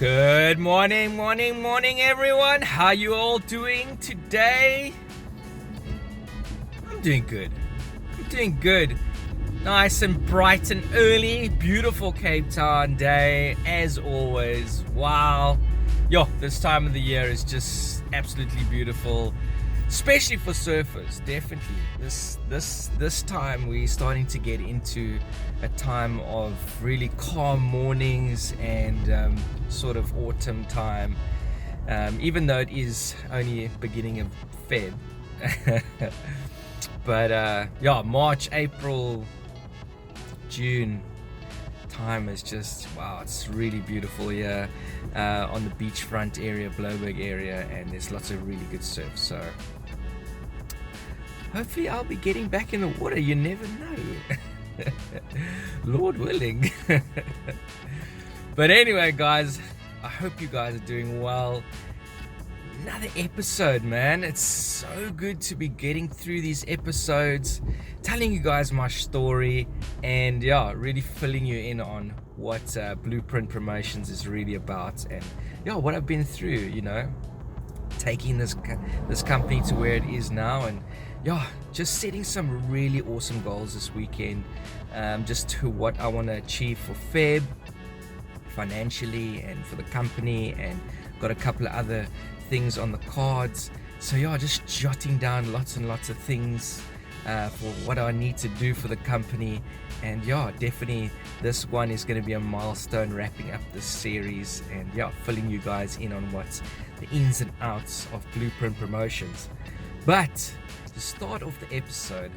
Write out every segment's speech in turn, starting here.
Good morning, everyone. How you all doing today? I'm doing good. Nice and bright and early. Beautiful Cape Town day, as always. Wow. This time of the year is just absolutely beautiful, especially for surfers. Definitely. This time we're starting to get into a time of really calm mornings and sort of autumn time, even though it is only beginning of Feb. But March, April, June time is just wow, it's really beautiful here on the beachfront area, Bloberg area, and there's lots of really good surf. So hopefully I'll be getting back in the water. You never know. Lord willing. But anyway, guys, I hope you guys are doing well. Another episode, man. It's so good to be getting through these episodes, telling you guys my story, and really filling you in on what Blueprint Promotions is really about, and what I've been through, taking this company to where it is now, and just setting some really awesome goals this weekend, just to what I want to achieve for Feb financially and for the company, and got a couple of other things on the cards. So just jotting down lots and lots of things for what I need to do for the company, and definitely this one is going to be a milestone wrapping up this series, and filling you guys in on what's the ins and outs of Blueprint Promotions. But to start off the episode,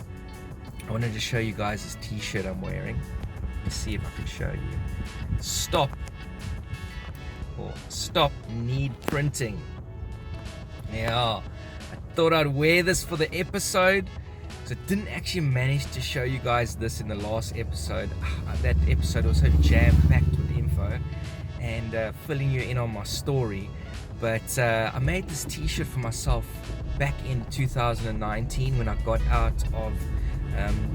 I wanted to show you guys this t-shirt I'm wearing. Let me see if I can show you. Stop need printing. I thought I'd wear this for the episode, so I didn't actually manage to show you guys this in the last episode. That episode was so jam-packed with info and filling you in on my story. But I made this t-shirt for myself back in 2019 when I got out of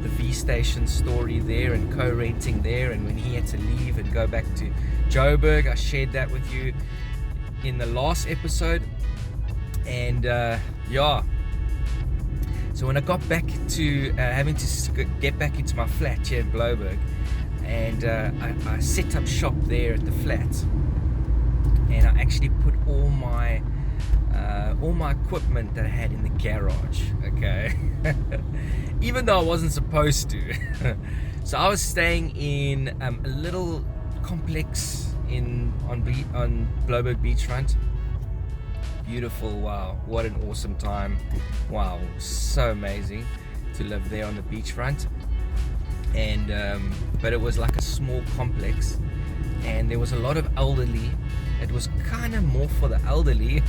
the V Station story there and co-renting there, and when he had to leave and go back to Joburg. I shared that with you in the last episode, and so when I got back to having to get back into my flat here in Bloberg, and I set up shop there at the flat, and I actually put all my equipment that I had in the garage, okay? Even though I wasn't supposed to. So I was staying in a little complex on Bloberg beachfront. Beautiful. Wow, what an awesome time. Wow, so amazing to live there on the beachfront. And but it was like a small complex, and there was a lot of elderly. It was kind of more for the elderly.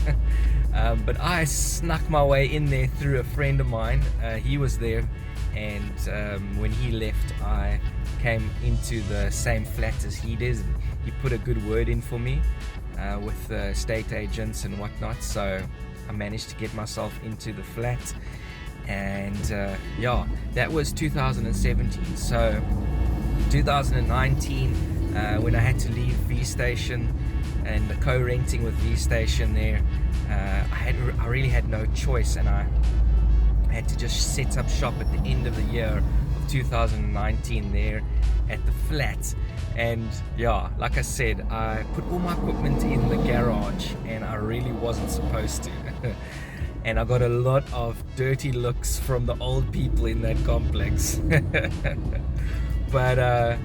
But I snuck my way in there through a friend of mine. He was there, and when he left, I came into the same flat as he did. He put a good word in for me with estate agents and whatnot, so I managed to get myself into the flat. And that was 2017. So 2019, when I had to leave V Station and the co-renting with V Station there, I really had no choice, and I had to just set up shop at the end of the year of 2019 there at the flat. And like I said, I put all my equipment in the garage, and I really wasn't supposed to. And I got a lot of dirty looks from the old people in that complex. But I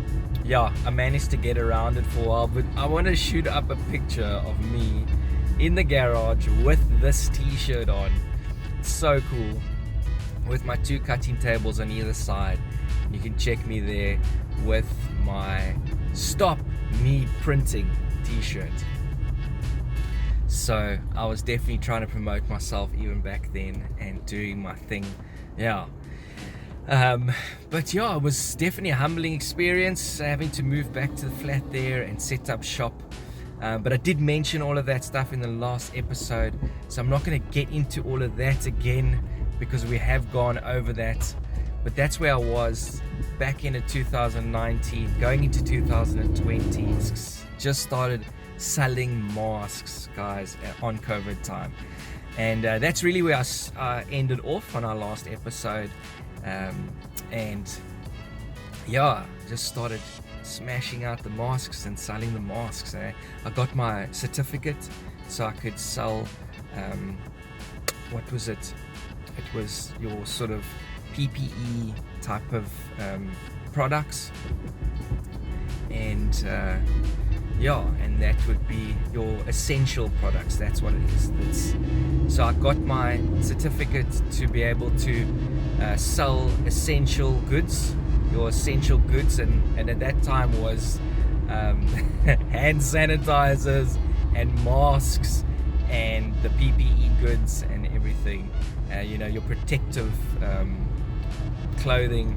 managed to get around it for a while. But I want to shoot up a picture of me in the garage with this t-shirt on. It's so cool, with my two cutting tables on either side. You can check me there with my Stop Me Printing t-shirt. So I was definitely trying to promote myself even back then and doing my thing. But it was definitely a humbling experience having to move back to the flat there and set up shop. But I did mention all of that stuff in the last episode, so I'm not going to get into all of that again because we have gone over that. But that's where I was back into 2019, going into 2020. Just started selling masks, guys, on COVID time. And that's really where I ended off on our last episode. And yeah, just started smashing out the masks and selling the masks. I got my certificate so I could sell, what was it? It was your sort of PPE type of products. And and that would be your essential products. That's what it is. So I got my certificate to be able to sell essential goods, your essential goods, and at that time was hand sanitizers and masks and the PPE goods and everything, your protective clothing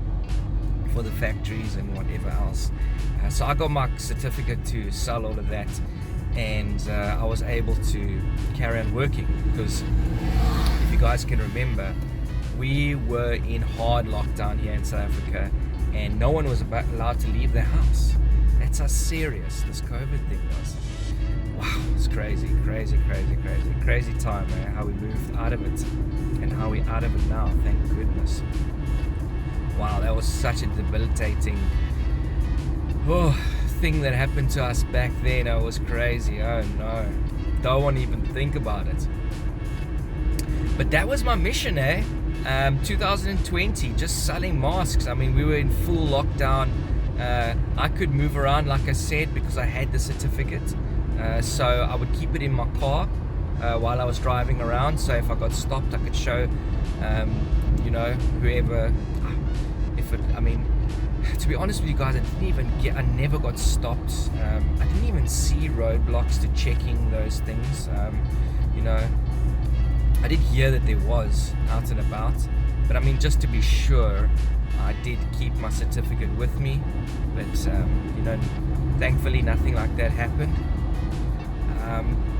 for the factories and whatever else. So I got my certificate to sell all of that, and I was able to carry on working, because if you guys can remember, we were in hard lockdown here in South Africa, and no one was allowed to leave their house. That's how serious this COVID thing was. Wow, it's crazy time, man, how we moved out of it and how we're out of it now, thank goodness. Wow, that was such a debilitating thing that happened to us back then. It was crazy. Oh no, don't want to even think about it. But that was my mission, 2020, just selling masks. I mean, we were in full lockdown. I could move around, like I said, because I had the certificate. So I would keep it in my car while I was driving around. So if I got stopped, I could show, whoever. To be honest with you guys, I never got stopped. I didn't even see roadblocks to checking those things. I did hear that there was out and about, but just to be sure, I did keep my certificate with me. But thankfully nothing like that happened.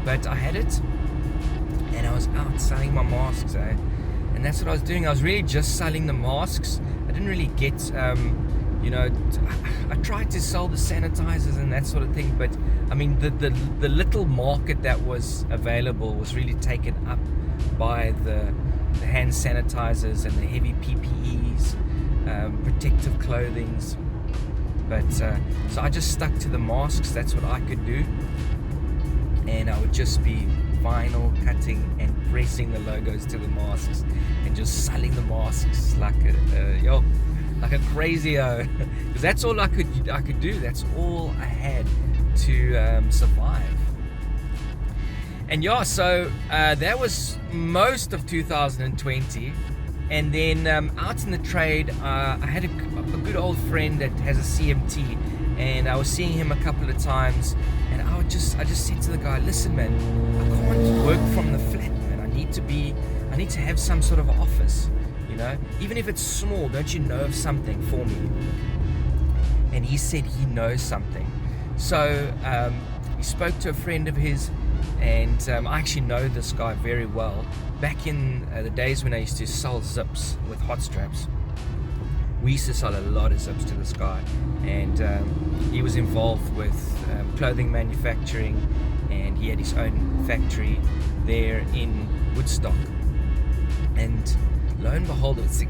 But I had it, and I was out selling my masks, and that's what I was doing. I was really just selling the masks. I didn't really get, I tried to sell the sanitizers and that sort of thing, but the little market that was available was really taken up by the hand sanitizers and the heavy PPEs, protective clothings. But so I just stuck to the masks. That's what I could do, and I would just be vinyl cutting and pressing the logos to the masks and just selling the masks like a crazy because that's all I could do. That's all I had to survive. And so that was most of 2020. And then out in the trade, I had a good old friend that has a CMT, and I was seeing him a couple of times, and I just said to the guy, listen man, I can't work from the flat, man. I need to have some sort of office, even if it's small. Don't you know of something for me? And he said he knows something. So he spoke to a friend of his, and I actually know this guy very well. Back in the days when I used to sell zips with hot straps, we used to sell a lot of zips to this guy, and he was involved with clothing manufacturing, and he had his own factory there in Woodstock. And lo and behold, it was the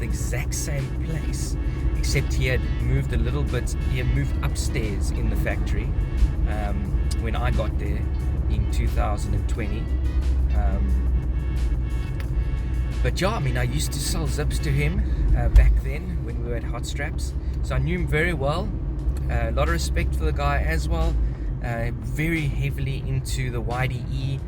exact same place, except he had moved a little bit. He had moved upstairs in the factory when I got there in 2020. But yeah, I used to sell zips to him back then when we were at Hot Straps, so I knew him very well. A lot of respect for the guy as well. Very heavily into the YDE.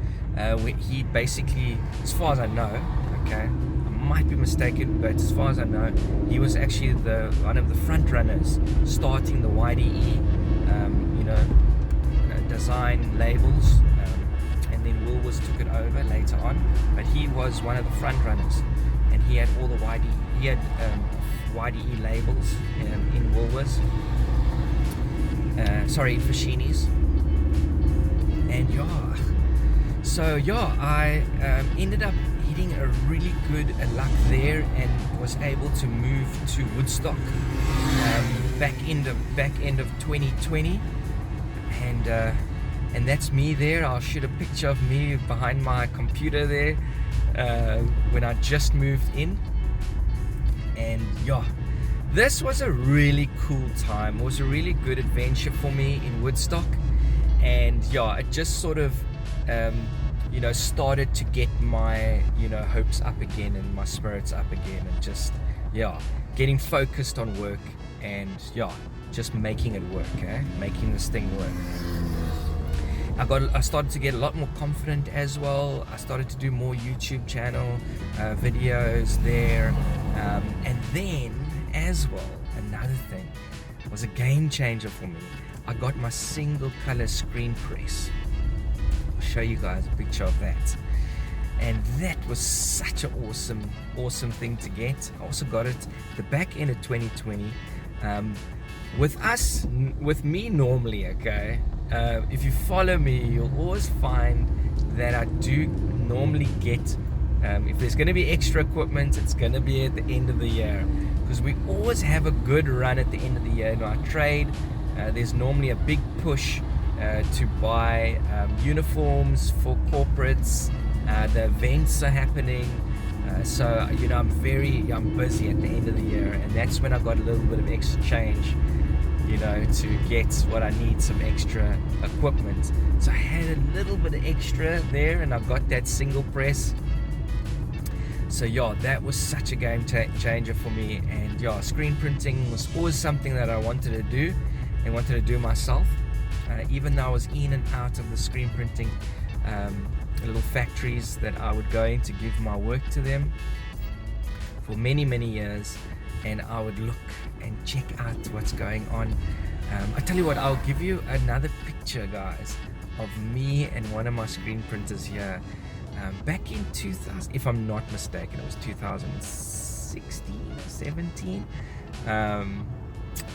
He basically, as far as I know, I might be mistaken, but as far as I know, he was actually one of the front runners starting the YDE, design labels. Then Woolworths took it over later on, but he was one of the front runners, and he had all the YDE labels in Woolworths, in Fashini's. And I ended up hitting a really good luck there, and was able to move to Woodstock back end of 2020. and that's me there. I'll shoot a picture of me behind my computer there when I just moved in. And yeah, this was a really cool time. It was a really good adventure for me in Woodstock. And yeah, it just sort of started to get my hopes up again and my spirits up again, and just getting focused on work, and just making it work, making this thing work. I started to get a lot more confident as well. I started to do more YouTube channel videos there, and then as well, another thing was a game changer for me. I got my single color screen press. I'll show you guys a picture of that, and that was such an awesome thing to get. I also got it the back end of 2020. With me normally, okay, if you follow me, you'll always find that I do normally get, if there's going to be extra equipment, it's going to be at the end of the year, because we always have a good run at the end of the year in our trade. There's normally a big push to buy uniforms for corporates. The events are happening, so I'm busy at the end of the year, and that's when I got a little bit of extra change, to get what I need, some extra equipment. So I had a little bit of extra there, and I got that single press. So that was such a game changer for me. And screen printing was always something that I wanted to do and wanted to do myself, even though I was in and out of the screen printing little factories that I would go in to give my work to them for many years, and I would look and check out what's going on. I tell you what, I'll give you another picture, guys, of me and one of my screen printers here back in 2000, if I'm not mistaken. It was 2016 or 17.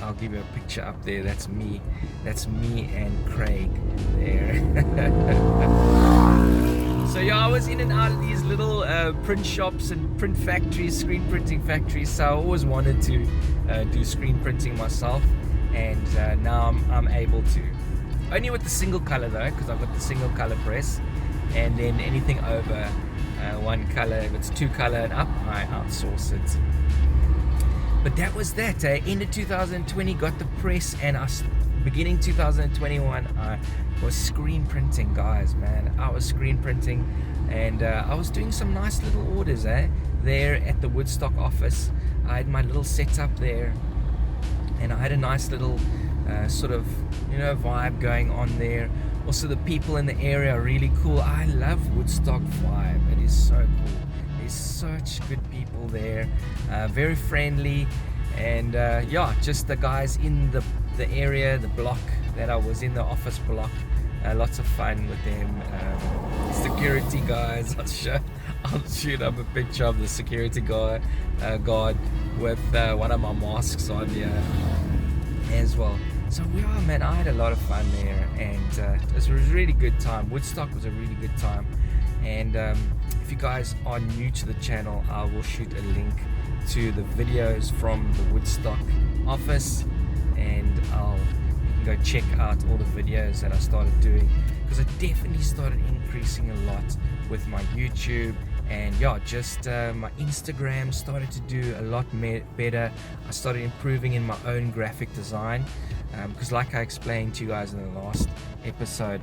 I'll give you a picture up there. That's me and Craig there. So I was in and out of these little print shops and print factories, screen printing factories. So I always wanted to do screen printing myself, and now I'm able to. Only with the single color though, because I've got the single color press, and then anything over one color, if it's two color and up, I outsource it. But that was that. End of 2020, got the press, and beginning 2021, I was screen printing, guys, man. I was screen printing, and I was doing some nice little orders there at the Woodstock office. I had my little setup there, and I had a nice little sort of vibe going on there. Also, the people in the area are really cool. I love Woodstock vibe. It is so cool. There's such good people there, very friendly, and just the guys in the area, the block that I was in, the office block. Lots of fun with them. Security guys. I'll shoot up a picture of the security guard with one of my masks on here as well. So man, I had a lot of fun there, and it was a really good time. Woodstock was a really good time. And if you guys are new to the channel, I will shoot a link to the videos from the Woodstock office, and you can go check out all the videos that I started doing, because I definitely started increasing a lot with my YouTube, and just my Instagram started to do a lot better. I started improving in my own graphic design, because like I explained to you guys in the last episode,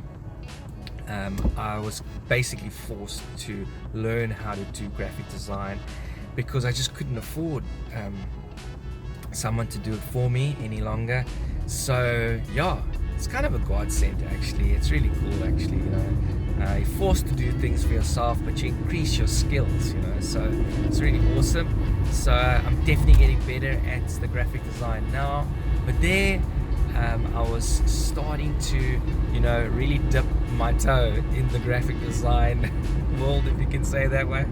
I was basically forced to learn how to do graphic design, because I just couldn't afford someone to do it for me any longer. So it's kind of a godsend actually. It's really cool actually, you're forced to do things for yourself, but you increase your skills, so it's really awesome. So I'm definitely getting better at the graphic design now, but there I was starting to really dip my toe in the graphic design world, if you can say that way,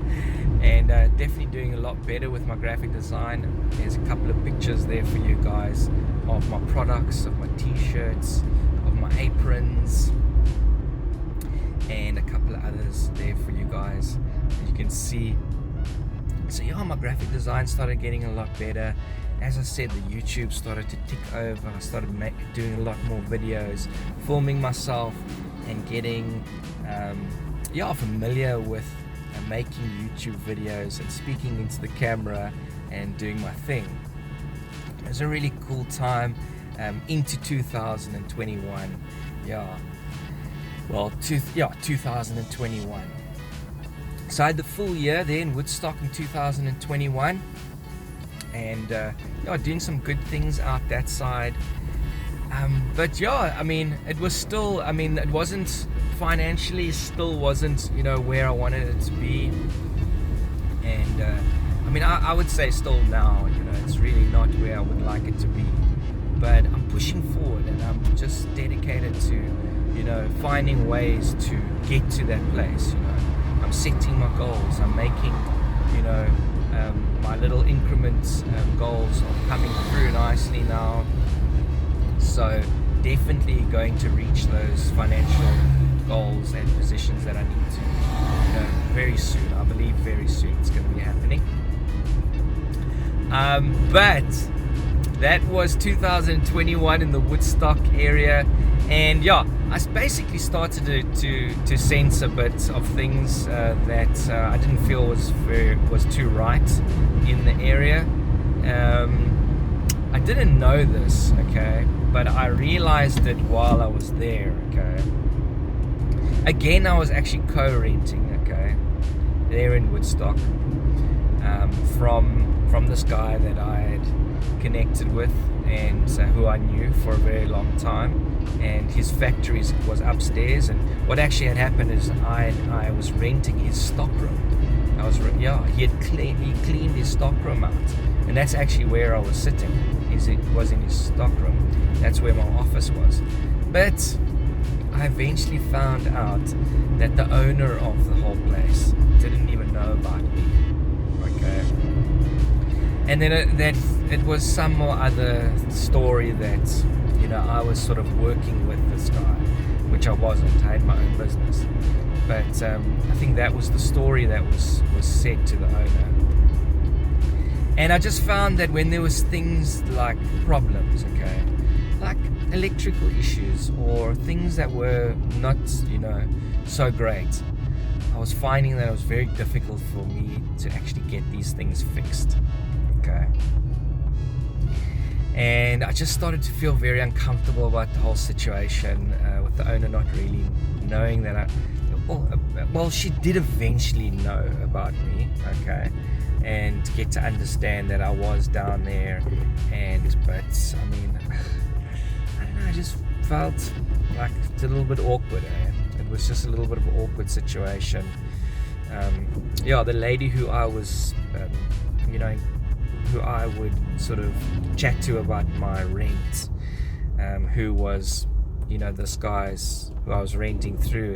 and definitely doing a lot better with my graphic design. There's a couple of pictures there for you guys of my products, of my t-shirts, of my aprons, and a couple of others there for you guys that you can see. So my graphic design started getting a lot better, as I said, the YouTube started to tick over. I started doing a lot more videos, filming myself, and getting familiar with making YouTube videos and speaking into the camera and doing my thing. It was a really cool time into 2021. 2021. So I had the full year there in Woodstock in 2021, and doing some good things out that side. But yeah, I mean, it was still, I mean, it wasn't financially, still wasn't, where I wanted it to be. And I mean, I would say still now, it's really not where I would like it to be. But I'm pushing forward, and I'm just dedicated to, finding ways to get to that place. I'm setting my goals. I'm making, my little increments goals are coming through nicely now. So definitely going to reach those financial goals and positions that I need to, very soon. I believe very soon it's going to be happening. But that was 2021 in the Woodstock area, and I basically started to sense a bit of things that I didn't feel was too right in the area. I didn't know this, okay, but I realized it while I was there, okay. Again, I was actually co-renting, okay, there in Woodstock, from this guy that I had connected with and who I knew for a very long time. And his factory was upstairs, and what actually had happened is I was renting his stockroom. He cleaned his stockroom out, and that's actually where I was sitting. It was in his stockroom. That's where my office was. But I eventually found out that the owner of the whole place didn't even know about me. Okay. And then it was some or other story that I was sort of working with this guy, which I wasn't. I had my own business. But I think that was the story that was said to the owner. And I just found that when there was things like problems, okay, like electrical issues or things that were not, so great, I was finding that it was very difficult for me to actually get these things fixed, okay. And I just started to feel very uncomfortable about the whole situation, with the owner not really knowing that she did eventually know about me, okay, and get to understand that I was down there. But I mean, I don't know, I just felt like it's a little bit awkward. It was just a little bit of an awkward situation. The lady who I was, who I would sort of chat to about my rent, who was, this guy's who I was renting through.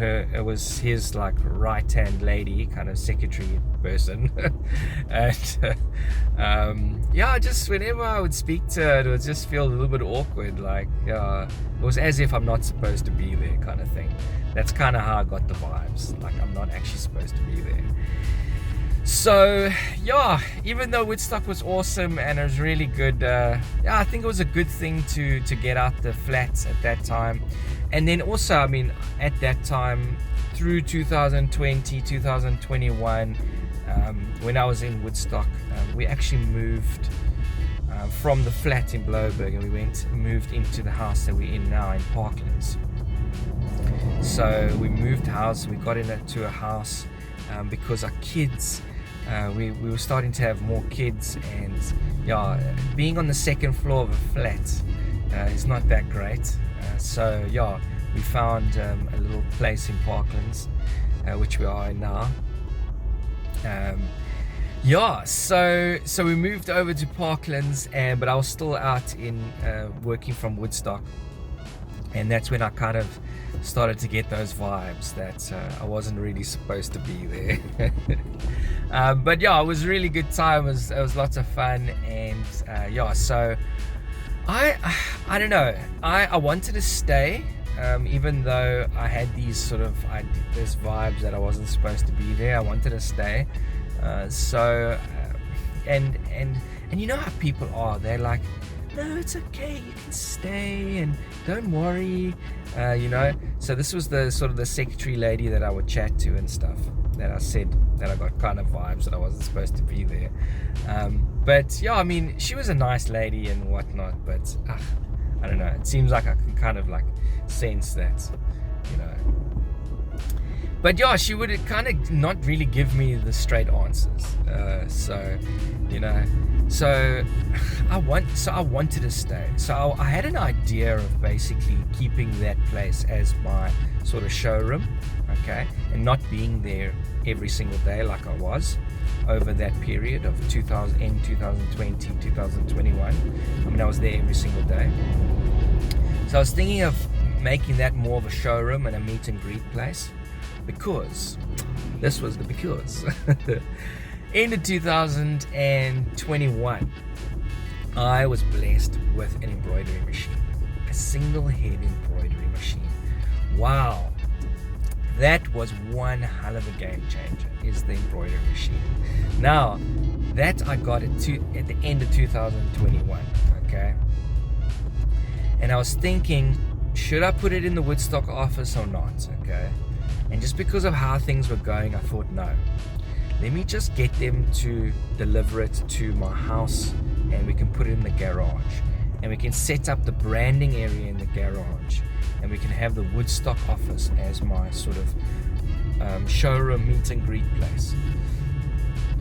It was his like right-hand lady, kind of secretary person. And just whenever I would speak to her, it would just feel a little bit awkward. Like, it was as if I'm not supposed to be there, kind of thing. That's kind of how I got the vibes. Like, I'm not actually supposed to be there. So even though Woodstock was awesome and it was really good, I think it was a good thing to get out the flats at that time. And then also, I mean, at that time through 2020, 2021, when I was in Woodstock, we actually moved from the flat in Bloberg, and we moved into the house that we're in now in Parklands. So we moved house, we got into a house because our kids, we were starting to have more kids, and being on the second floor of a flat is not that great. So we found a little place in Parklands, which we are in now. So we moved over to Parklands, but I was still out in working from Woodstock, and that's when I kind of started to get those vibes that I wasn't really supposed to be there. But it was a really good time. It was lots of fun, and so I don't know, I wanted to stay, even though I had these these vibes that I wasn't supposed to be there. I wanted to stay, and And you know how people are, they're like, no, it's okay, you can stay and don't worry, you know. So this was the sort of the secretary lady that I would chat to and stuff, that I said that I got kind of vibes that I wasn't supposed to be there. But yeah, I mean, she was a nice lady and whatnot, but I don't know, it seems like I can kind of like sense that, you know. But yeah, she would kind of not really give me the straight answers. So, you know, so I wanted to stay. So I had an idea of basically keeping that place as my sort of showroom, okay, and not being there every single day like I was over that period of 2020, 2021. I mean, I was there every single day. So I was thinking of making that more of a showroom and a meet and greet place. Because this was the because in 2021 I was blessed with an embroidery machine, a single head embroidery machine. Wow, that was one hell of a game changer, is the embroidery machine. Now that I got it at the end of 2021, okay, and I was thinking, should I put it in the Woodstock office or not, okay? And just because of how things were going, I thought, no, let me just get them to deliver it to my house, and we can put it in the garage, and we can set up the branding area in the garage, and we can have the Woodstock office as my sort of showroom meet and greet place.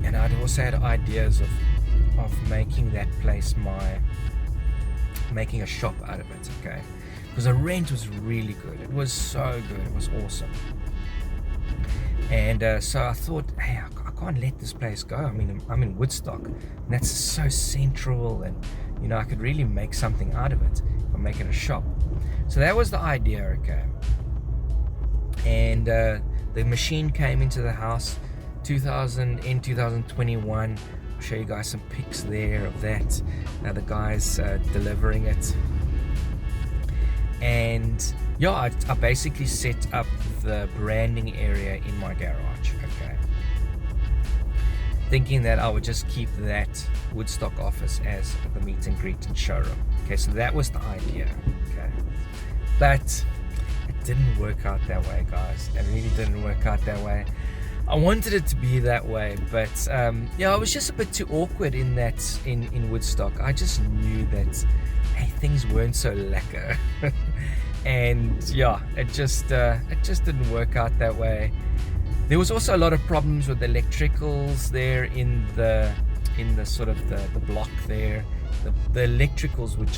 And I'd also had ideas of making that place making a shop out of it, okay? Because the rent was really good. It was so good. It was awesome. And so I thought, hey, I can't let this place go. I mean, I'm in Woodstock, and that's so central, and you know, I could really make something out of it if I make it a shop. So that was the idea, okay. And the machine came into the house in 2021. I'll show you guys some pics there of that. The guys delivering it. And yeah, I basically set up the branding area in my garage, okay, thinking that I would just keep that Woodstock office as the meet and greet and showroom. Okay, so that was the idea, okay, but it didn't work out that way, guys. It really didn't work out that way. I wanted it to be that way, but yeah, it was just a bit too awkward in that in Woodstock. I just knew that, hey, things weren't so lekker. And yeah, it just didn't work out that way. There was also a lot of problems with the electricals there in the sort of the block there. The electricals would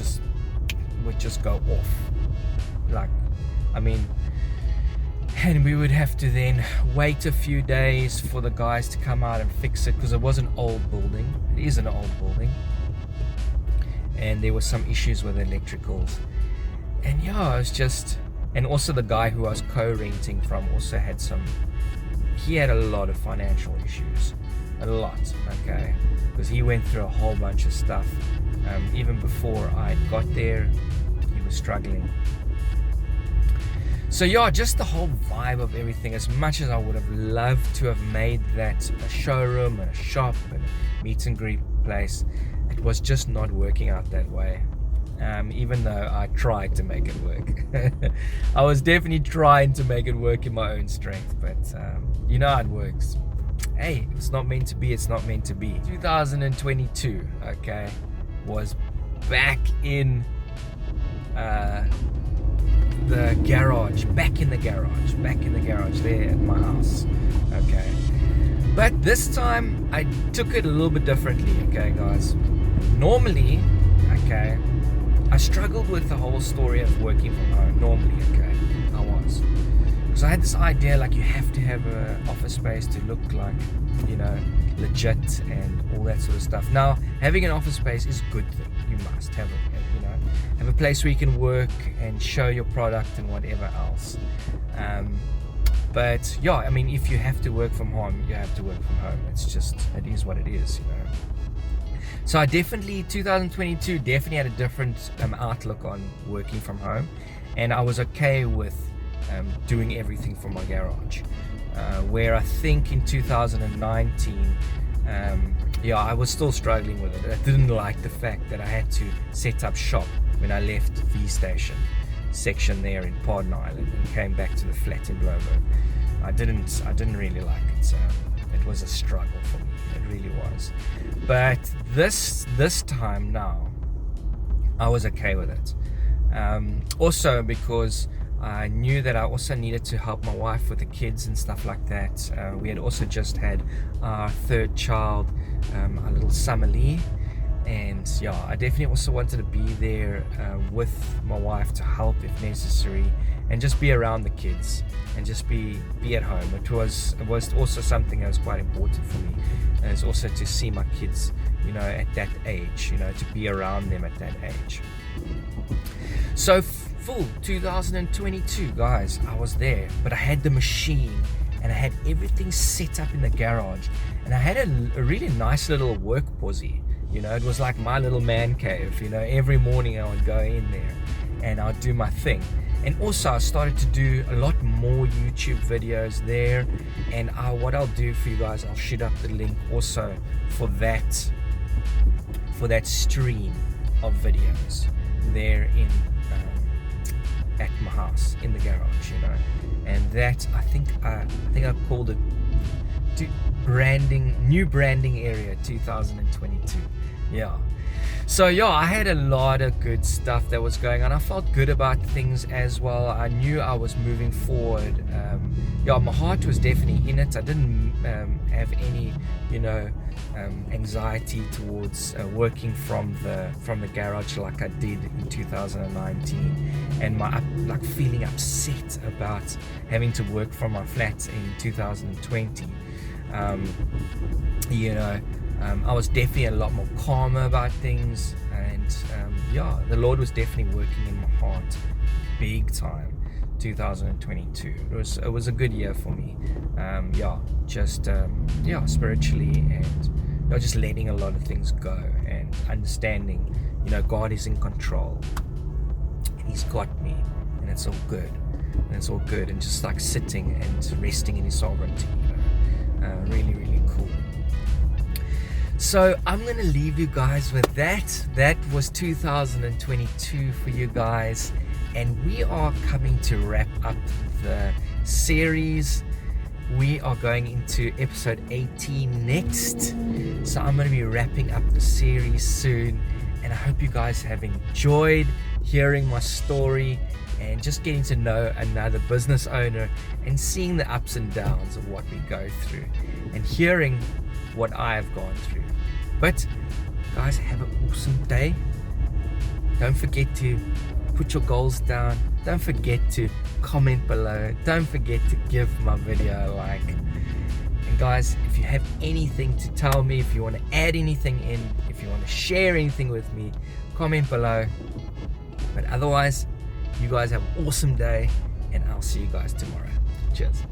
just go off, like, I mean, and we would have to then wait a few days for the guys to come out and fix it, because it was an old building. It is an old building, and there were some issues with the electricals. And yeah, it was just, and also the guy who I was co-renting from also had he had a lot of financial issues, a lot, okay, because he went through a whole bunch of stuff. Even before I got there, he was struggling. So yeah, just the whole vibe of everything, as much as I would have loved to have made that a showroom and a shop and a meet and greet place, it was just not working out that way. Even though I tried to make it work. I was definitely trying to make it work in my own strength, but you know how it works. Hey, it's not meant to be, it's not meant to be. 2022, okay, was back in the garage, back in the garage there at my house, okay. But this time I took it a little bit differently, okay, guys. Normally, okay, I struggled with the whole story of working from home. Normally, okay, I was. Because I had this idea, like, you have to have an office space to look like, you know, legit and all that sort of stuff. Now, having an office space is a good thing. You must have it, you know, have a place where you can work and show your product and whatever else. But yeah, I mean, if you have to work from home, you have to work from home. It's just, it is what it is, you know. So I 2022 definitely had a different outlook on working from home, and I was okay with doing everything from my garage. Where I think in 2019, yeah, I was still struggling with it. I didn't like the fact that I had to set up shop when I left V Station section there in Pardon Island and came back to the flat in Bloemberg. I didn't really like it. So it was a struggle for me. It really was. But this time now, I was okay with it. Also because I knew that I also needed to help my wife with the kids and stuff like that. We had also just had our third child, our little Summer Lee. And yeah, I definitely also wanted to be there with my wife to help if necessary, and just be around the kids and just be at home. It was also something that was quite important for me, and it's also to see my kids, at that age, to be around them at that age. So full 2022, guys, I was there, but I had the machine and I had everything set up in the garage, and I had a really nice little work posse. It was like my little man cave. Every morning I would go in there and I'd do my thing. And also I started to do a lot more YouTube videos there. And what I'll do for you guys, I'll shoot up the link also for that stream of videos there at my house in the garage. And that I think I called it new branding area 2022. Yeah. So yeah, I had a lot of good stuff that was going on. I felt good about things as well. I knew I was moving forward. My heart was definitely in it. I didn't have any anxiety towards working from the garage like I did in 2019, and feeling upset about having to work from my flat in 2020. I was definitely a lot more calmer about things, and the Lord was definitely working in my heart big time. 2022, it was a good year for me. Spiritually, and just letting a lot of things go and understanding God is in control and He's got me, and it's all good, and just like sitting and resting in His sovereignty. Really, really cool. So I'm gonna leave you guys with that. That was 2022 for you guys, and we are coming to wrap up the series. We are going into episode 18 next, so I'm going to be wrapping up the series soon, and I hope you guys have enjoyed hearing my story and just getting to know another business owner and seeing the ups and downs of what we go through and hearing what I have gone through. But guys, have an awesome day. Don't forget to put your goals down. Don't forget to comment below. Don't forget to give my video a like. And guys, if you have anything to tell me, if you want to add anything in, if you want to share anything with me, comment below. But otherwise, you guys have an awesome day, and I'll see you guys tomorrow. Cheers.